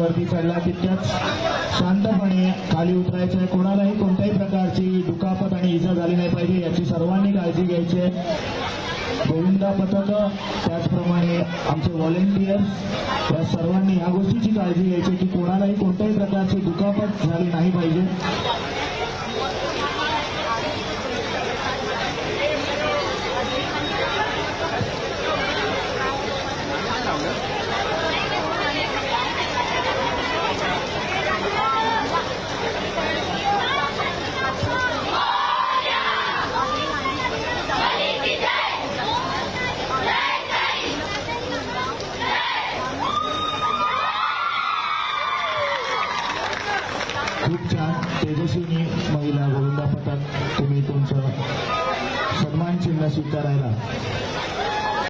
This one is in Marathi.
वरती चढला तितक्याच शांतपणे खाली उतरायचं आहे. कोणालाही कोणत्याही प्रकारची दुखापत आणि इजा झाली नाही पाहिजे याची सर्वांनी काळजी घ्यायची आहे. गोविंदा पथक त्याचप्रमाणे आमचे व्हॉलेंटियर्स या सर्वांनी या गोष्टीची काळजी घ्यायची की कोणालाही कोणत्याही प्रकारची दुखापत झाली नाही पाहिजे. खूप छान तेजस्विनी महिला गोविंदा पथक तुम्ही तुमचं सन्मान चिन्ह स्वीकारायला